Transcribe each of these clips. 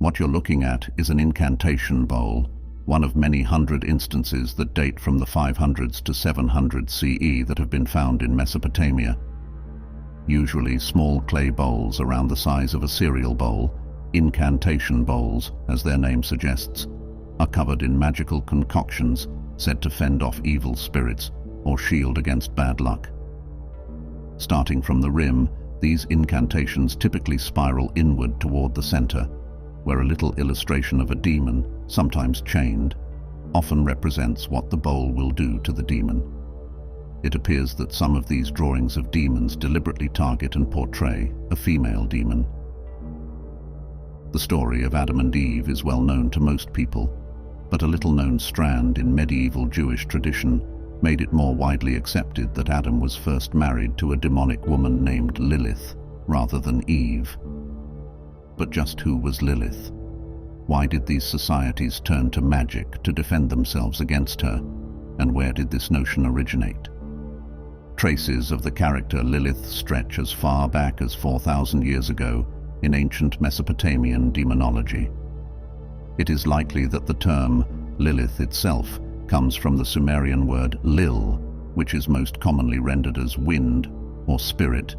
What you're looking at is an incantation bowl, one of many hundred instances that date from the 500s to 700 CE that have been found in Mesopotamia. Usually small clay bowls around the size of a cereal bowl, incantation bowls, as their name suggests, are covered in magical concoctions said to fend off evil spirits or shield against bad luck. Starting from the rim, these incantations typically spiral inward toward the center, where a little illustration of a demon, sometimes chained, often represents what the bowl will do to the demon. It appears that some of these drawings of demons deliberately target and portray a female demon. The story of Adam and Eve is well known to most people, but a little-known strand in medieval Jewish tradition made it more widely accepted that Adam was first married to a demonic woman named Lilith, rather than Eve. But just who was Lilith? Why did these societies turn to magic to defend themselves against her? And where did this notion originate? Traces of the character Lilith stretch as far back as 4,000 years ago in ancient Mesopotamian demonology. It is likely that the term Lilith itself comes from the Sumerian word Lil, which is most commonly rendered as wind or spirit,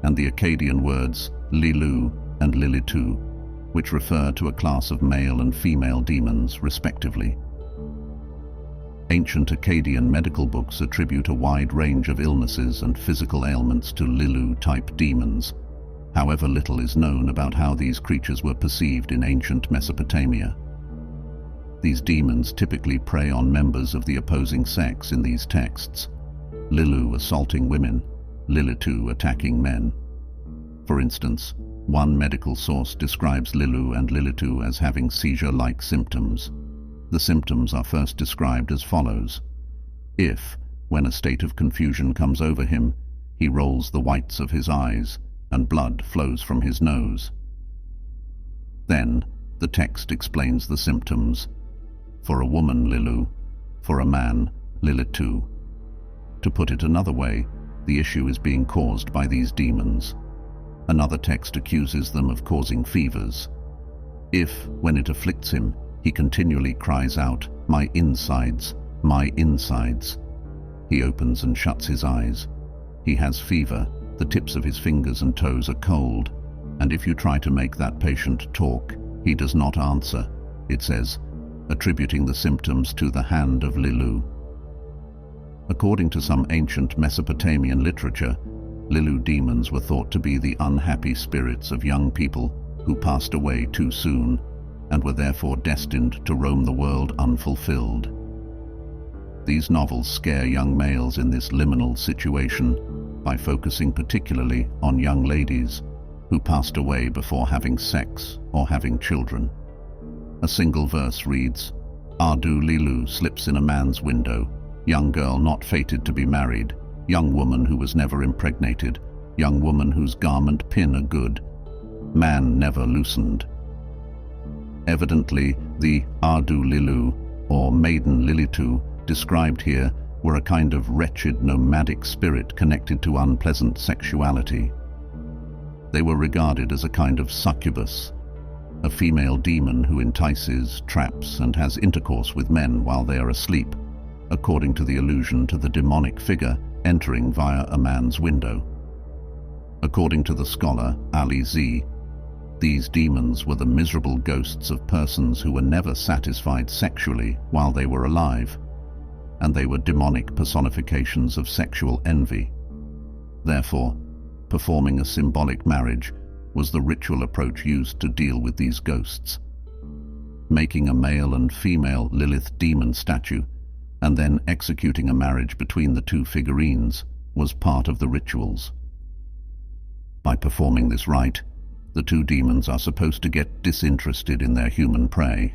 and the Akkadian words Lilu and Lilitu, which refer to a class of male and female demons, respectively. Ancient Akkadian medical books attribute a wide range of illnesses and physical ailments to Lilu-type demons. However, little is known about how these creatures were perceived in ancient Mesopotamia. These demons typically prey on members of the opposing sex in these texts, Lilu assaulting women, Lilitu attacking men. For instance, one medical source describes Lilu and Lilitu as having seizure-like symptoms. The symptoms are first described as follows. If, when a state of confusion comes over him, he rolls the whites of his eyes, and blood flows from his nose. Then, the text explains the symptoms. For a woman, Lilu. For a man, Lilitu. To put it another way, the issue is being caused by these demons. Another text accuses them of causing fevers. If, when it afflicts him, he continually cries out, "My insides, my insides," he opens and shuts his eyes. He has fever, the tips of his fingers and toes are cold, and if you try to make that patient talk, he does not answer, it says, attributing the symptoms to the hand of Lilu. According to some ancient Mesopotamian literature, Lilu demons were thought to be the unhappy spirits of young people who passed away too soon and were therefore destined to roam the world unfulfilled. These novels scare young males in this liminal situation by focusing particularly on young ladies who passed away before having sex or having children. A single verse reads, "Adu Lilu slips in a man's window, young girl not fated to be married, young woman who was never impregnated, young woman whose garment pin are good, man never loosened." Evidently, the Adu Lilu, or maiden Lilitu, described here were a kind of wretched nomadic spirit connected to unpleasant sexuality. They were regarded as a kind of succubus, a female demon who entices, traps, and has intercourse with men while they are asleep, according to the allusion to the demonic figure entering via a man's window. According to the scholar Ali Z, these demons were the miserable ghosts of persons who were never satisfied sexually while they were alive, and they were demonic personifications of sexual envy. Therefore, performing a symbolic marriage was the ritual approach used to deal with these ghosts. Making a male and female Lilith demon statue and then executing a marriage between the two figurines was part of the rituals. By performing this rite, the two demons are supposed to get disinterested in their human prey.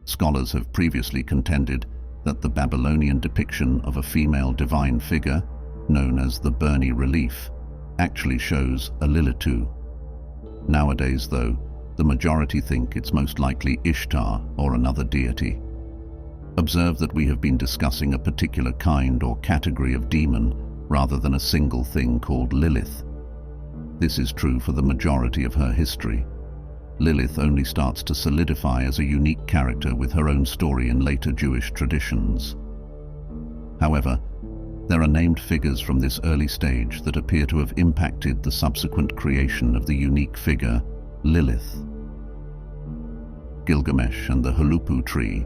Scholars have previously contended that the Babylonian depiction of a female divine figure, known as the Burney relief, actually shows a Lilitu. Nowadays, though, the majority think it's most likely Ishtar or another deity. Observe that we have been discussing a particular kind or category of demon rather than a single thing called Lilith. This is true for the majority of her history. Lilith only starts to solidify as a unique character with her own story in later Jewish traditions. However, there are named figures from this early stage that appear to have impacted the subsequent creation of the unique figure, Lilith. Gilgamesh and the Hulupu Tree,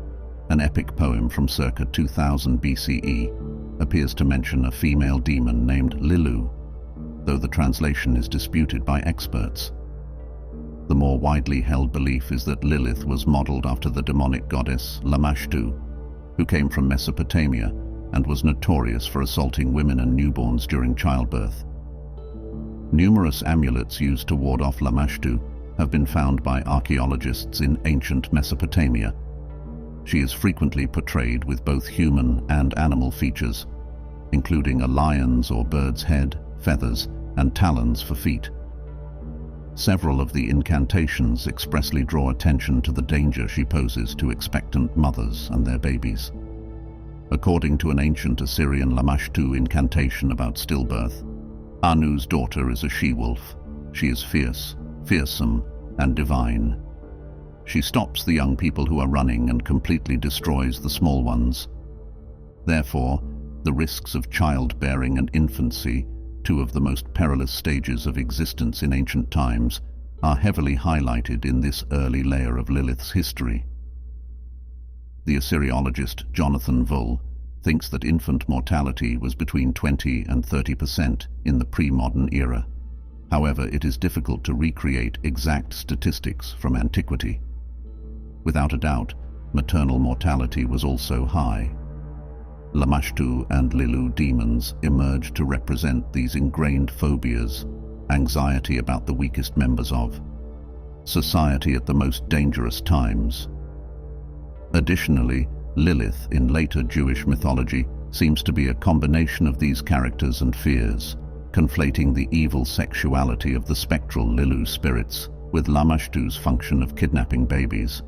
an epic poem from circa 2000 BCE, appears to mention a female demon named Lilu, though the translation is disputed by experts. The more widely held belief is that Lilith was modeled after the demonic goddess Lamashtu, who came from Mesopotamia and was notorious for assaulting women and newborns during childbirth. Numerous amulets used to ward off Lamashtu have been found by archaeologists in ancient Mesopotamia. She is frequently portrayed with both human and animal features, including a lion's or bird's head, feathers, and talons for feet. Several of the incantations expressly draw attention to the danger she poses to expectant mothers and their babies. According to an ancient Assyrian Lamashtu incantation about stillbirth, Anu's daughter is a she-wolf. She is fierce, fearsome, and divine. She stops the young people who are running and completely destroys the small ones. Therefore, the risks of childbearing and infancy, two of the most perilous stages of existence in ancient times, are heavily highlighted in this early layer of Lilith's history. The Assyriologist Jonathan Vull thinks that infant mortality was between 20 and 30% in the pre-modern era. However, it is difficult to recreate exact statistics from antiquity. Without a doubt, maternal mortality was also high. Lamashtu and Lilu demons emerge to represent these ingrained phobias, anxiety about the weakest members of society at the most dangerous times. Additionally, Lilith in later Jewish mythology seems to be a combination of these characters and fears, conflating the evil sexuality of the spectral Lilu spirits with Lamashtu's function of kidnapping babies.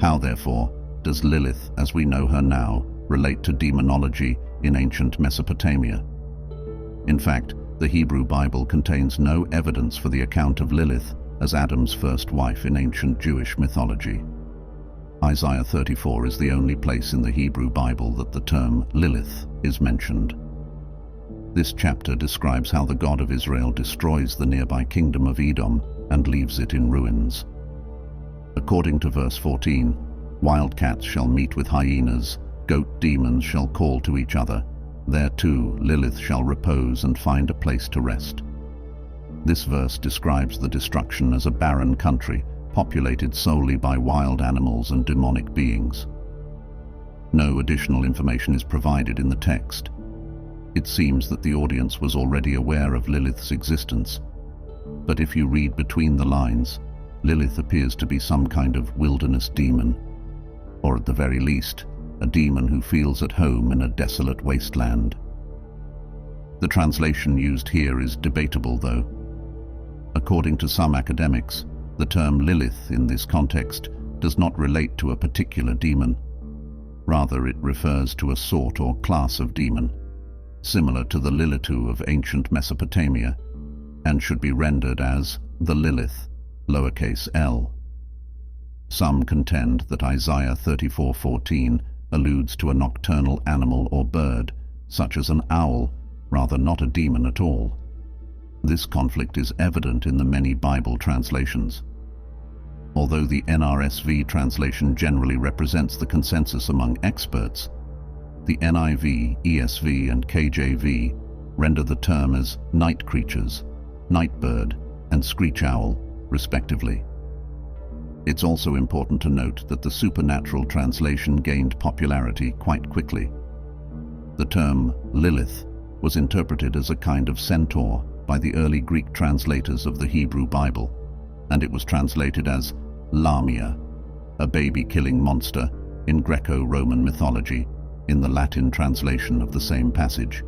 How, therefore, does Lilith, as we know her now, relate to demonology in ancient Mesopotamia? In fact, the Hebrew Bible contains no evidence for the account of Lilith as Adam's first wife in ancient Jewish mythology. Isaiah 34 is the only place in the Hebrew Bible that the term Lilith is mentioned. This chapter describes how the God of Israel destroys the nearby kingdom of Edom and leaves it in ruins. According to verse 14, wildcats shall meet with hyenas, goat demons shall call to each other. There too Lilith shall repose and find a place to rest. This verse describes the destruction as a barren country, populated solely by wild animals and demonic beings. No additional information is provided in the text. It seems that the audience was already aware of Lilith's existence, but if you read between the lines, Lilith appears to be some kind of wilderness demon, or at the very least, a demon who feels at home in a desolate wasteland. The translation used here is debatable, though. According to some academics, the term Lilith in this context does not relate to a particular demon. Rather, it refers to a sort or class of demon, similar to the Lilitu of ancient Mesopotamia, and should be rendered as the Lilith, lowercase l. Some contend that Isaiah 34:14 alludes to a nocturnal animal or bird, such as an owl, rather not a demon at all. This conflict is evident in the many Bible translations. Although the NRSV translation generally represents the consensus among experts, the NIV, ESV, and KJV render the term as night creatures, night bird, and screech owl, respectively. It's also important to note that the supernatural translation gained popularity quite quickly. The term Lilith was interpreted as a kind of centaur by the early Greek translators of the Hebrew Bible, and it was translated as Lamia, a baby-killing monster in Greco-Roman mythology, in the Latin translation of the same passage.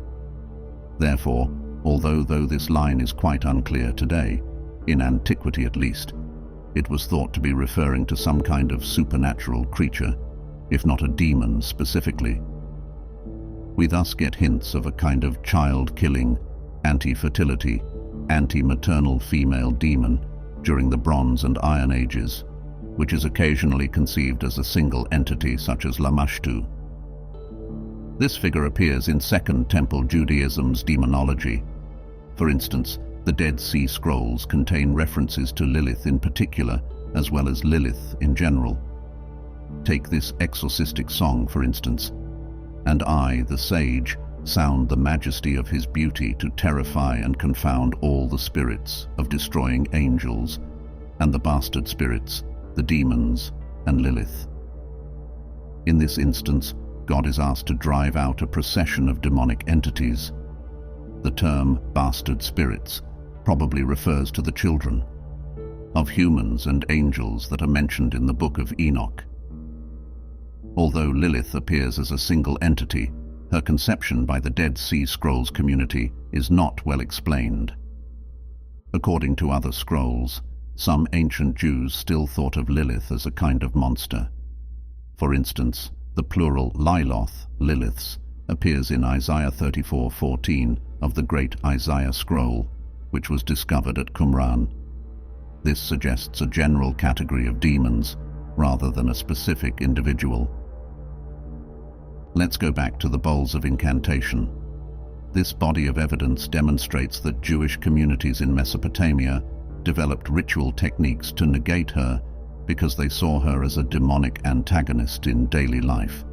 Therefore, although this line is quite unclear today, in antiquity at least, it was thought to be referring to some kind of supernatural creature, if not a demon specifically. We thus get hints of a kind of child-killing, anti-fertility, anti-maternal female demon during the Bronze and Iron Ages, which is occasionally conceived as a single entity such as Lamashtu. This figure appears in Second Temple Judaism's demonology. For instance, the Dead Sea Scrolls contain references to Lilith in particular, as well as Lilith in general. Take this exorcistic song, for instance. "And I, the sage, sound the majesty of his beauty to terrify and confound all the spirits of destroying angels, and the bastard spirits, the demons, and Lilith." In this instance, God is asked to drive out a procession of demonic entities. The term bastard spirits probably refers to the children of humans and angels that are mentioned in the Book of Enoch. Although Lilith appears as a single entity, her conception by the Dead Sea Scrolls community is not well explained. According to other scrolls, some ancient Jews still thought of Lilith as a kind of monster. For instance, the plural Liloth, Liliths, appears in Isaiah 34:14 of the Great Isaiah Scroll, which was discovered at Qumran. This suggests a general category of demons, rather than a specific individual. Let's go back to the bowls of incantation. This body of evidence demonstrates that Jewish communities in Mesopotamia developed ritual techniques to negate her because they saw her as a demonic antagonist in daily life.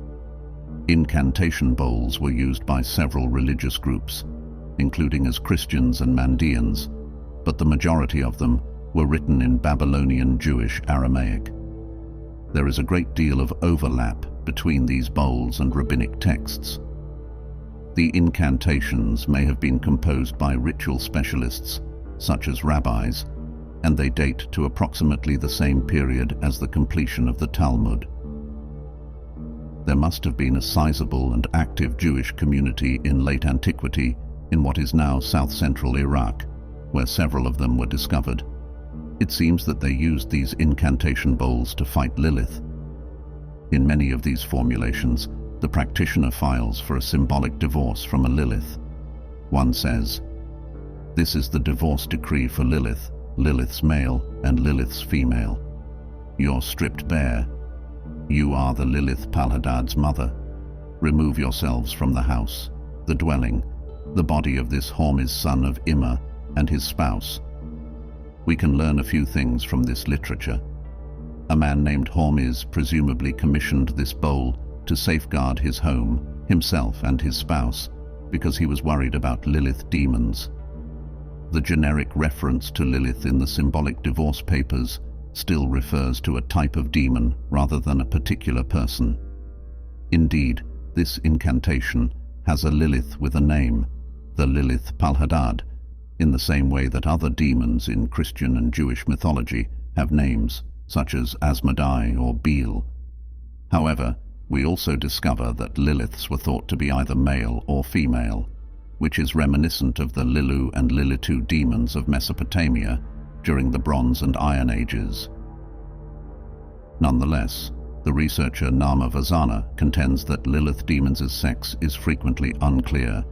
Incantation bowls were used by several religious groups, including as Christians and Mandeans, but the majority of them were written in Babylonian Jewish Aramaic. There is a great deal of overlap between these bowls and rabbinic texts. The incantations may have been composed by ritual specialists, such as rabbis, and they date to approximately the same period as the completion of the Talmud. There must have been a sizable and active Jewish community in late antiquity in what is now south-central Iraq, where several of them were discovered. It seems that they used these incantation bowls to fight Lilith. In many of these formulations, the practitioner files for a symbolic divorce from a Lilith. One says, "This is the divorce decree for Lilith, Lilith's male and Lilith's female. You're stripped bare. You are the Lilith Palhadad's mother. Remove yourselves from the house, the dwelling, the body of this Hormizd son of Immer and his spouse." We can learn a few things from this literature. A man named Hormizd presumably commissioned this bowl to safeguard his home, himself and his spouse, because he was worried about Lilith demons. The generic reference to Lilith in the symbolic divorce papers still refers to a type of demon rather than a particular person. Indeed, this incantation has a Lilith with a name, the Lilith Palhadad, in the same way that other demons in Christian and Jewish mythology have names, such as Asmodai or Beel. However, we also discover that Liliths were thought to be either male or female, which is reminiscent of the Lilu and Lilitu demons of Mesopotamia during the Bronze and Iron Ages. Nonetheless, the researcher Nama Vazana contends that Lilith demons' sex is frequently unclear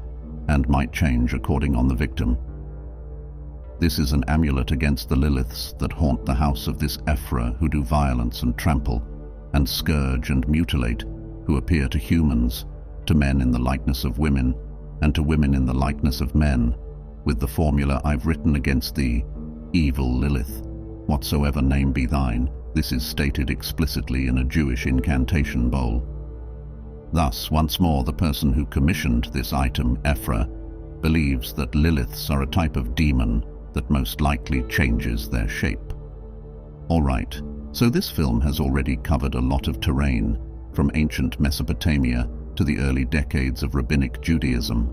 and might change according on the victim. This is an amulet against the Liliths that haunt the house of this Ephra who do violence and trample, and scourge and mutilate, who appear to humans, to men in the likeness of women, and to women in the likeness of men, with the formula "I've written against thee, evil Lilith, whatsoever name be thine." This is stated explicitly in a Jewish incantation bowl. Thus, once more, the person who commissioned this item, Ephra, believes that Liliths are a type of demon that most likely changes their shape. Alright, so this film has already covered a lot of terrain, from ancient Mesopotamia to the early decades of rabbinic Judaism.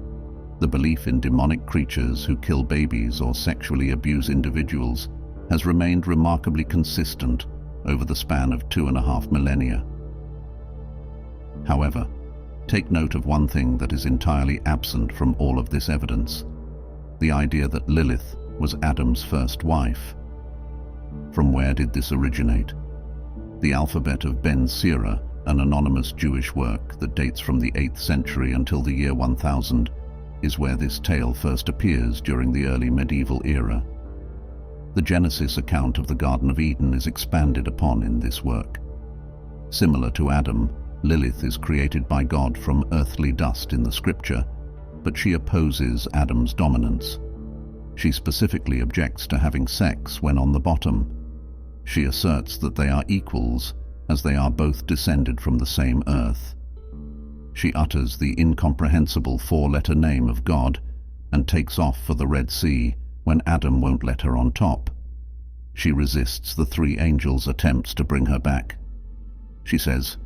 The belief in demonic creatures who kill babies or sexually abuse individuals has remained remarkably consistent over the span of 2.5 millennia. However, take note of one thing that is entirely absent from all of this evidence: the idea that Lilith was Adam's first wife. From where did this originate? The alphabet of Ben Sira, an anonymous Jewish work that dates from the 8th century until the year 1000, is where this tale first appears during the early medieval era. The Genesis account of the Garden of Eden is expanded upon in this work. Similar to Adam, Lilith is created by God from earthly dust in the scripture, but she opposes Adam's dominance. She specifically objects to having sex when on the bottom. She asserts that they are equals, as they are both descended from the same earth. She utters the incomprehensible four-letter name of God and takes off for the Red Sea when Adam won't let her on top. She resists the three angels' attempts to bring her back. She says,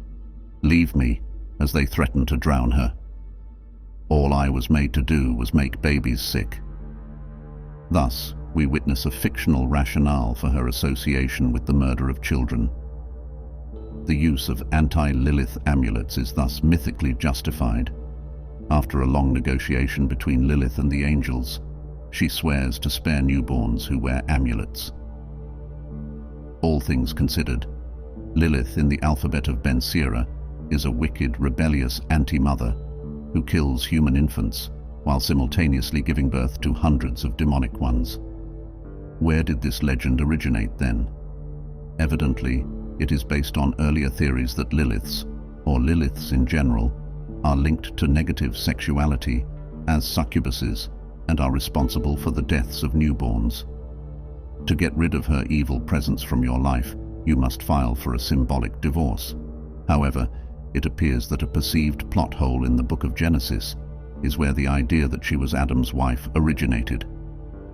"Leave me," as they threaten to drown her. All I was made to do was make babies sick. Thus, we witness a fictional rationale for her association with the murder of children. The use of anti-Lilith amulets is thus mythically justified. After a long negotiation between Lilith and the angels, she swears to spare newborns who wear amulets. All things considered, Lilith in the alphabet of Ben Sira is a wicked, rebellious anti-mother who kills human infants while simultaneously giving birth to hundreds of demonic ones. Where did this legend originate then? Evidently, it is based on earlier theories that Liliths, or Liliths in general, are linked to negative sexuality as succubuses and are responsible for the deaths of newborns. To get rid of her evil presence from your life, you must file for a symbolic divorce. However, it appears that a perceived plot hole in the book of Genesis is where the idea that she was Adam's wife originated.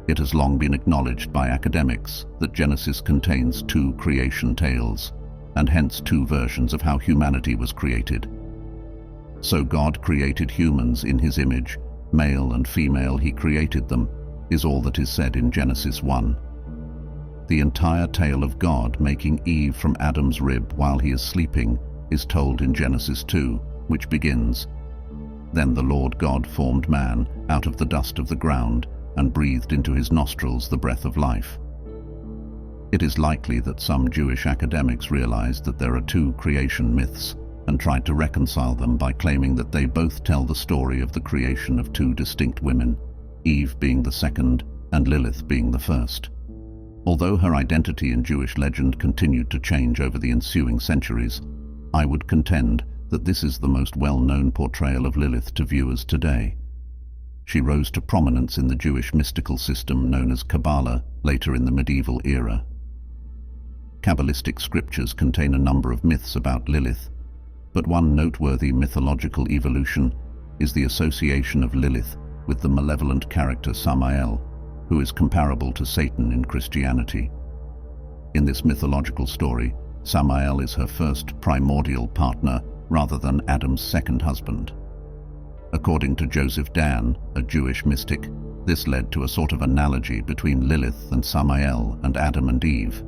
It has long been acknowledged by academics that Genesis contains two creation tales, and hence two versions of how humanity was created. So God created humans in his image, male and female he created them, is all that is said in Genesis 1. The entire tale of God making Eve from Adam's rib while he is sleeping is told in Genesis 2, which begins, "Then the Lord God formed man out of the dust of the ground and breathed into his nostrils the breath of life." It is likely that some Jewish academics realized that there are two creation myths and tried to reconcile them by claiming that they both tell the story of the creation of two distinct women, Eve being the second and Lilith being the first. Although her identity in Jewish legend continued to change over the ensuing centuries, I would contend that this is the most well-known portrayal of Lilith to viewers today. She rose to prominence in the Jewish mystical system known as Kabbalah later in the medieval era. Kabbalistic scriptures contain a number of myths about Lilith, but one noteworthy mythological evolution is the association of Lilith with the malevolent character Samael, who is comparable to Satan in Christianity. In this mythological story, Samael is her first primordial partner rather than Adam's second husband. According to Joseph Dan, a Jewish mystic, this led to a sort of analogy between Lilith and Samael and Adam and Eve.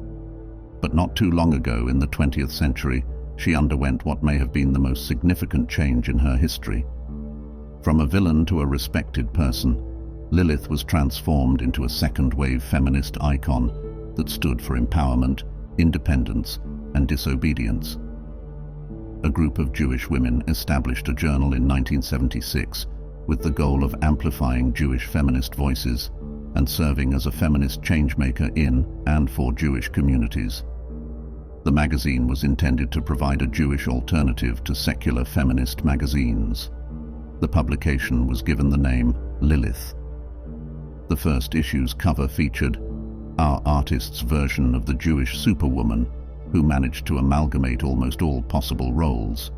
But not too long ago, in the 20th century, she underwent what may have been the most significant change in her history. From a villain to a respected person, Lilith was transformed into a second-wave feminist icon that stood for empowerment, independence, and disobedience. A group of Jewish women established a journal in 1976 with the goal of amplifying Jewish feminist voices and serving as a feminist changemaker in and for Jewish communities. The magazine was intended to provide a Jewish alternative to secular feminist magazines. The publication was given the name Lilith. The first issue's cover featured our artist's version of the Jewish superwoman, who managed to amalgamate almost all possible roles: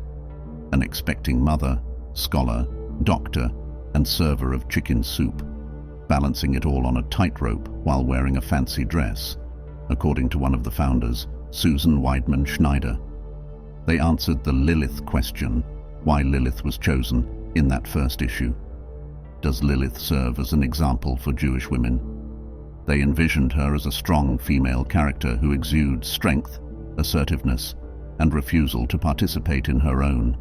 an expecting mother, scholar, doctor, and server of chicken soup, balancing it all on a tightrope while wearing a fancy dress, according to one of the founders, Susan Weidman Schneider. They answered the Lilith question, why Lilith was chosen, in that first issue. Does Lilith serve as an example for Jewish women? They envisioned her as a strong female character who exudes strength, assertiveness, and refusal to participate in her own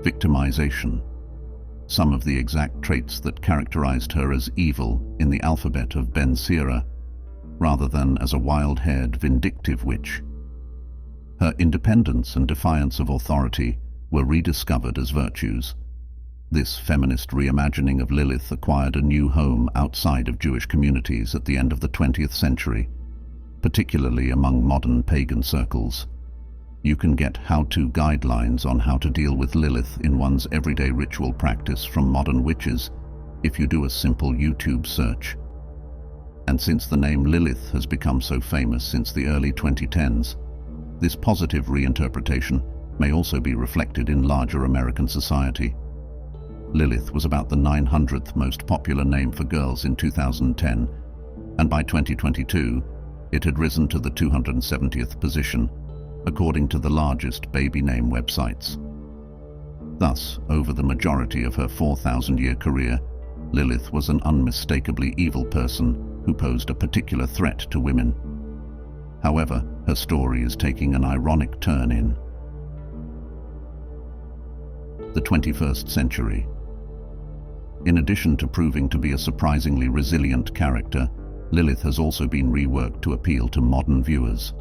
victimization. Some of the exact traits that characterized her as evil in the alphabet of Ben Sira, rather than as a wild-haired, vindictive witch. Her independence and defiance of authority were rediscovered as virtues. This feminist reimagining of Lilith acquired a new home outside of Jewish communities at the end of the 20th century, particularly among modern pagan circles. You can get how-to guidelines on how to deal with Lilith in one's everyday ritual practice from modern witches if you do a simple YouTube search. And since the name Lilith has become so famous since the early 2010s, this positive reinterpretation may also be reflected in larger American society. Lilith was about the 900th most popular name for girls in 2010, and by 2022, it had risen to the 270th position, according to the largest baby name websites. Thus, over the majority of her 4,000-year career, Lilith was an unmistakably evil person who posed a particular threat to women. However, her story is taking an ironic turn in the 21st century. In addition to proving to be a surprisingly resilient character, Lilith has also been reworked to appeal to modern viewers.